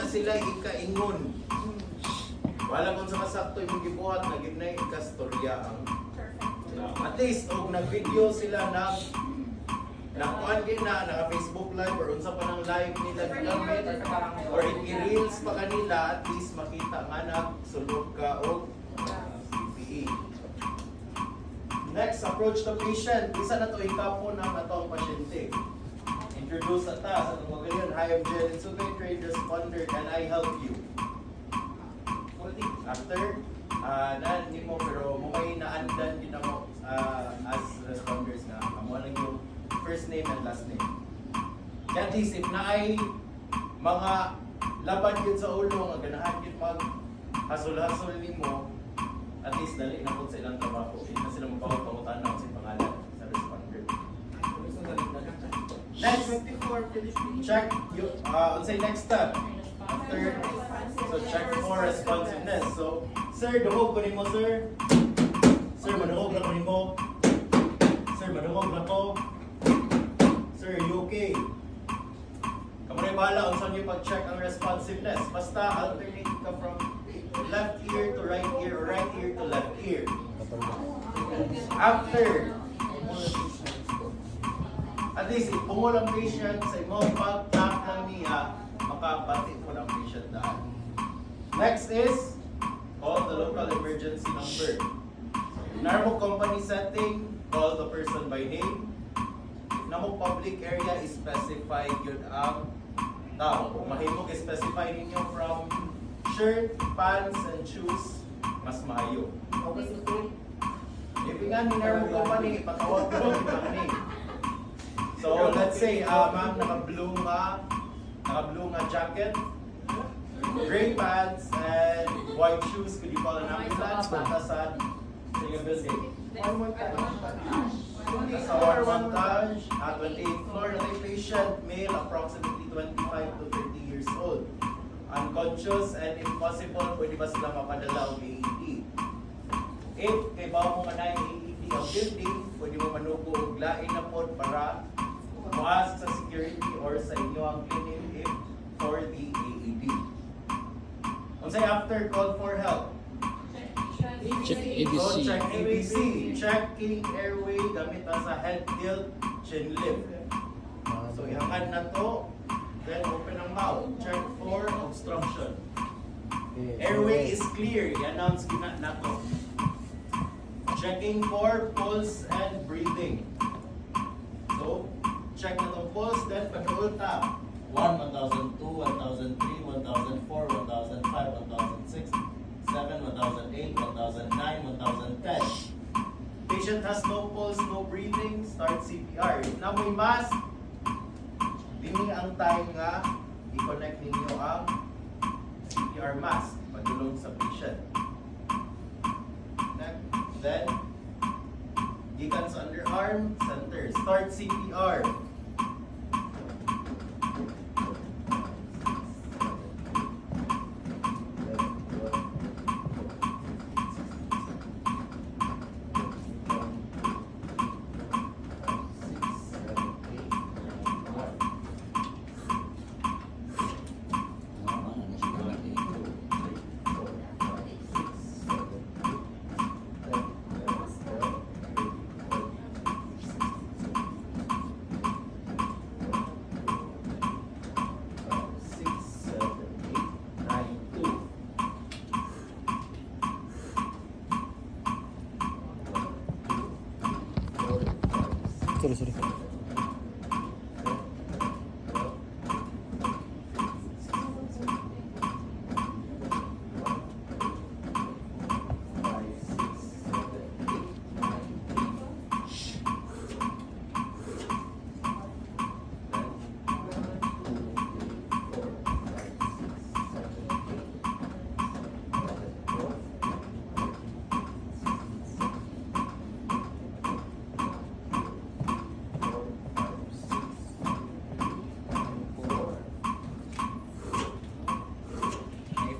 sila ikaingon. Wala kung sa kasakto yung gibuhat na ginay ikastorya ang. At least og nag-video sila ng nakuan na naka-Facebook live or unsa pa ng live nila gamit or i-reels pa kanila, at least makita nga nagsulod ka og PPE. Next, approach the patient. Isa na to ikapon ang atong pasyente. Introduce sa ta sa itong magaling. Hi, I'm Jen. It's okay, trained responder. Can I help you? After, hindi mo, pero may naandan din ako as responders na. Amo lang yung first name and last name. At least, if na ay mga laban yun sa ulo, nga ganahan yun mag hasol-hasol ni mo, at least dali na po sa ilang trabaho. Hindi na sila mapakot-pakutan na sa pangalan sa responder. Next, check yung, say next step. After, so check for responsiveness. So, sir, duhog ko nimo, sir. Sir, maduhog na ko nimo. Sir, maduhog na ko. Sir, you okay? Kamu na bahala kung saan yung pag-check ang responsiveness. Basta alternate ka from left ear to right ear or right ear to left ear. After, at least ipungol ang patient sa imong pag-tap ng niya, makapati mo ng patient daan. Next is, call the local emergency number. In our company setting, call the person by name. If na mo public area, specify yun ang tao. Kung mahimog, specify ninyo from shirt, pants, and shoes, mas maayo. If nga in our company, ipatawag ko yung name. So, let's say, ma'am, naka-blue nga jacket, gray pants, and white shoes. Could you call an ambulance? Punta sa single building. Sa 1 at 28th floor, na patient, male, approximately 25 to 30 years old. Unconscious and if possible, pwede ba sila mapadala o AED? If kay bawa mo manay AED ang building, pwede mo manugo og lain na pod para maas sa security or sa inyo ang clinic if for the AED. Unsay after, call for help. Check ABC. So check ABC. Checking airway gamit sa head tilt, chin lift. So ihangad na to, then open ang mouth. Check for obstruction. Airway is clear. I-announce na to. Checking for pulse and breathing. So, check na itong pulse, then pag-ulta. 1, 1002, 1003, 1004, 1005, 1006, 7, 1008, 1009, 1010. Patient has no pulse, no breathing, start CPR. If na may mask, dini ang time nga i-connect ninyo ang CPR mask pagdulong sa patient. Then, gikan sa underarm, center. Start CPR. Sorry.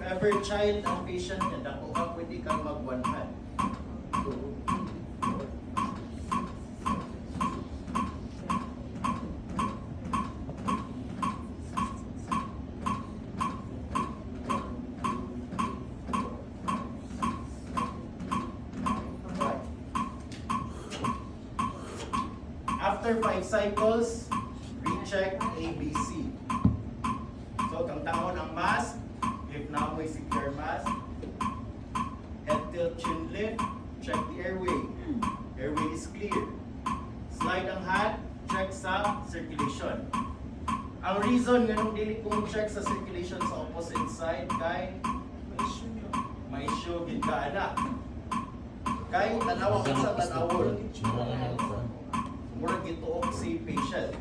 Ever child ang patient niya, dako ka pwede kang mag-1 hand. After 5 cycles, recheck ABC. So, kang taon ang mask, if na mo'y CPR mask, head tilt, chin lift, check the airway. Airway is clear. Slide ang hand, check sa circulation. Ang reason nga nung dili kong check sa circulation sa opposite side kay may issue gid ka ana. Kay tanawa ko sa tanawon. Murag gituok si patient.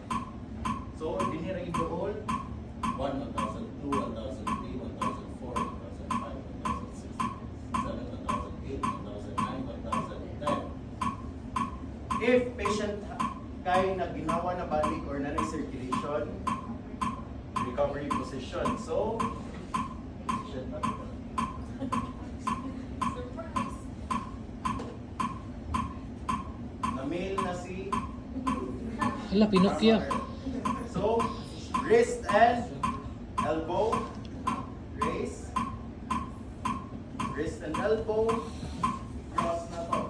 So dinhi ra gituol 1, 1,002, 1,003, 1,004, 1,005, 1,006, 1,007, 1,008, 1,009, 1,010. If patient kay naginawa na balik or na circulation, recovery position. So, patient na. Na-mail na si Hala, Pinocchio. So, wrist and elbow. Raise. Wrist and elbow. Cross na to.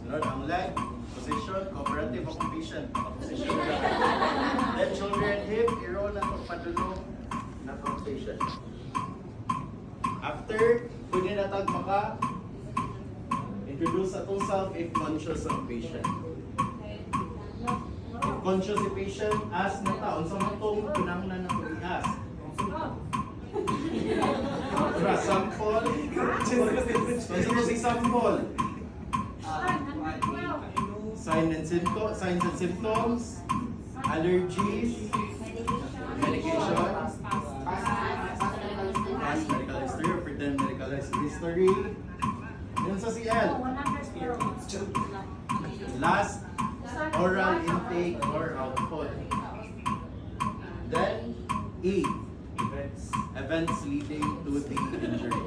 Sunod ang leg. Position. Cooperative occupation. Position na. Then shoulder and hip. I-roll na to. Padulong na to patient. After, pwede na tag maka introduce atong self if conscious ang patient. If conscious si patient, ask na ta. Unsa man tong kinahanglan na to i-ask. Para sample. Unsa to si sample? Signs and symptoms, allergies, medication, past medical history or pretend medical history. Yun sa CL. Last, oral intake or output. Then, E, events leading to the injury.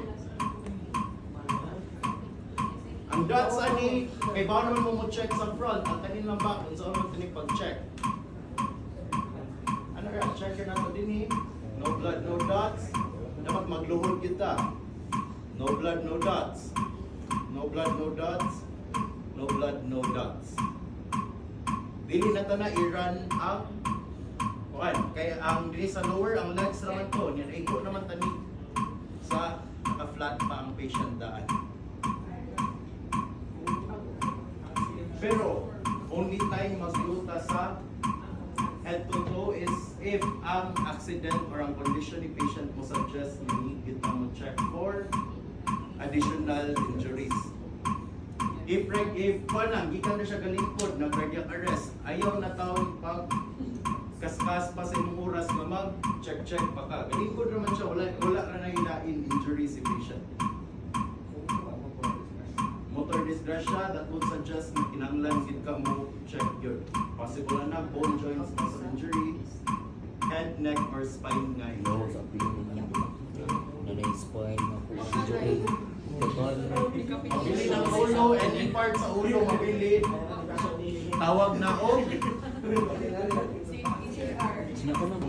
Ang dots ani, kay ba naman mo check sa front, ang kanin lang back, kung saan mo tinig pag-check. Ano kaya, check na to din eh. No blood, no dots. Dapat magluhod kita. No blood, no dots. No blood, no dots. No blood, no dots. Dili na ta na i-run ang kuan. Kaya ang dili sa lower, ang legs naman to. Yan, iko naman tani sa naka-flat pa ang patient daan. Pero, only time magluta sa head to toe is if ang accident or ang condition ni patient mo suggest na need kita mo check for additional injuries. If panang gikan na siya galingkod na cardiac arrest, ayaw na taon pag kaskas pa sa imong oras na mag-check pa ka. Galingkod naman siya, wala na nahilain injury si patient. Motor disgrasya, that would suggest na kinanglan gid ka mo check your possible na bone joints, muscle injury, head, neck, or spine nga No, sa piling niya. Na-spoil na po ang injury. Mabili ng ulo, any part sa ulo mabili. Tawag na o. Sino ko na ba?